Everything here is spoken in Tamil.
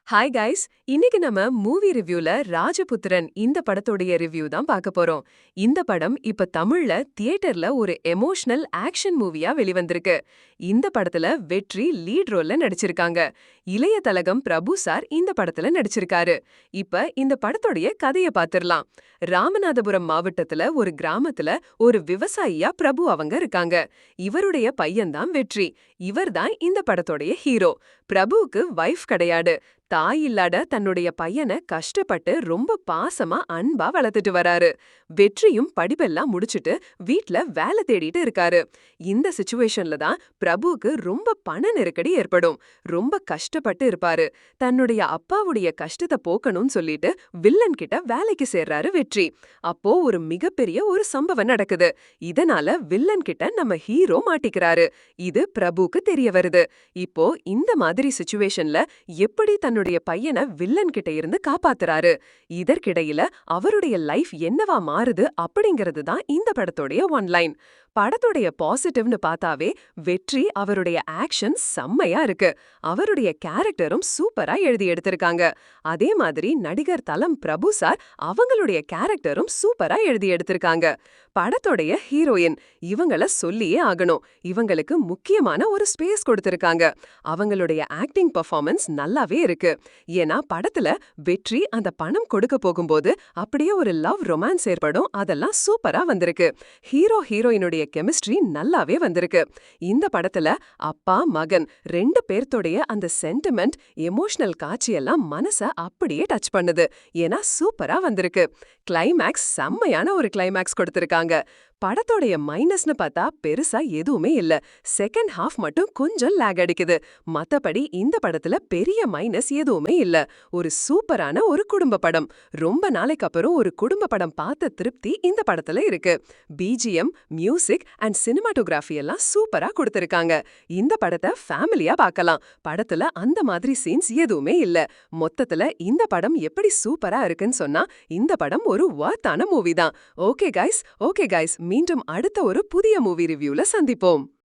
Hi guys. இன்னைக்கு நம்ம மூவி ரிவ்யூல ராஜபுத்திரன் இந்த படத்தோடைய ரிவ்யூ தான் பார்க்க போறோம். இந்த படம் இப்ப தமிழ்ல தியேட்டர்ல ஒரு எமோஷனல் ஆக்ஷன் மூவியா வெளிவந்திருக்கு. இந்த படத்துல வெற்றி லீட் ரோல்ல நடிச்சிருக்காங்க. இளைய தலகம் பிரபு சார் இந்த படத்துல நடிச்சிருக்காரு. இப்ப இந்த படத்தோடைய கதைய பாத்திரலாம். ராமநாதபுரம் மாவட்டத்துல ஒரு கிராமத்துல ஒரு விவசாயியா பிரபு அவங்க இருக்காங்க. இவருடைய பையன்தான் வெற்றி. இவர்தான் இந்த படத்தோடைய ஹீரோ. பிரபுவுக்கு வைஃப் கிடையாது. தாய் இல்லாத தன்னுடைய பையனை கஷ்டப்பட்டு ரொம்ப பாசமா அன்பா வளர்த்துட்டு வராரு. வெற்றியும் படிப்பெல்லாம் முடிச்சிட்டு வீட்ல வேலை தேடிட்டு இருக்காரு. இந்த சிச்சுவேஷன்ல தான் பிரபுவுக்கு ரொம்ப பண நெருக்கடி ஏற்படும். ரொம்ப கஷ்டப்பட்டு இருப்பாரு. தன்னுடைய அப்பாவுடைய கஷ்டத்தை போக்கணும்னு சொல்லிட்டு வில்லன் கிட்ட வேலைக்கு சேர்றாரு வெற்றி. அப்போ ஒரு மிகப்பெரிய ஒரு சம்பவம் நடக்குது. இதனால வில்லன் கிட்ட நம்ம ஹீரோ மாட்டிக்கிறாரு. இது பிரபுக்கு தெரிய வருது. இப்போ இந்த மாதிரி சிச்சுவேஷன்ல எப்படி தன்னுடைய பையனை வில்லன் கிட்ட இருந்து காப்பாத்துறாரு. இதற்கிடையில அவருடைய லைஃப் என்னவா மாறுது அப்படிங்கிறது தான் இந்த படத்தோடைய ஒன்லைன். படத்தோடைய பாசிட்டிவ்னு பார்த்தாவே வெற்றி அவருடைய ஆக்ஷன் செம்மையா இருக்கு. அவருடைய கேரக்டரும் சூப்பரா எழுதி எடுத்திருக்காங்க. அதே மாதிரி நடிகர் தலம் பிரபு சார் அவங்களுடைய கேரக்டரும் சூப்பரா எழுதி எடுத்திருக்காங்க. படத்தோடைய ஹீரோயின் இவங்கள சொல்லியே ஆகணும். இவங்களுக்கு முக்கியமான ஒரு ஸ்பேஸ் கொடுத்திருக்காங்க. அவங்களுடைய ஆக்டிங் பெர்ஃபார்மன்ஸ் நல்லாவே இருக்கு. ஏன்னா படத்துல வெற்றி அந்த பணம் கொடுக்க போகும்போது அப்படியே ஒரு லவ் ரொமான்ஸ் ஏற்படும். அதெல்லாம் சூப்பரா வந்திருக்கு. ஹீரோ ஹீரோயினுடைய கெமிஸ்ட்ரி நல்லாவே வந்திருக்கு. இந்த படத்துல அப்பா மகன் ரெண்டு பேர்த்தோடைய அந்த சென்டிமெண்ட் எமோஷனல் காட்சியெல்லாம் மனச அப்படியே டச் பண்ணுது. ஏன்னா சூப்பரா வந்திருக்கு. கிளைமேக்ஸ் செம்மையான ஒரு கிளைமேக்ஸ் கொடுத்திருக்காங்க. படத்தோடைய மைனஸ்னு பார்த்தா பெருசா எதுவுமே இல்ல. செகண்ட் ஹாஃப் மட்டும் கொஞ்சம் லேக் அடிக்குது. மத்தபடி இந்த படத்துல பெரிய மைனஸ் எதுவுமே இல்ல. ஒரு சூப்பரான ஒரு குடும்ப படம். ரொம்ப நாளைக்கு அப்புறம் ஒரு குடும்ப படம் பார்த்த திருப்தி இந்த படத்துல இருக்கு. பிஜிஎம், மியூசிக் அண்ட் சினிமாட்டோகிராஃபி எல்லாம் சூப்பரா கொடுத்திருக்காங்க. இந்த படத்தை ஃபேமிலியா பார்க்கலாம். படத்துல அந்த மாதிரி சீன்ஸ் எதுவுமே இல்ல. மொத்தத்துல இந்த படம் எப்படி சூப்பரா இருக்குன்னு சொன்னா இந்த படம் ஒரு வொர்த்தான மூவி தான். Okay guys. மீண்டும் அடுத்த ஒரு புதிய மூவி ரிவ்யூல சந்திப்போம்.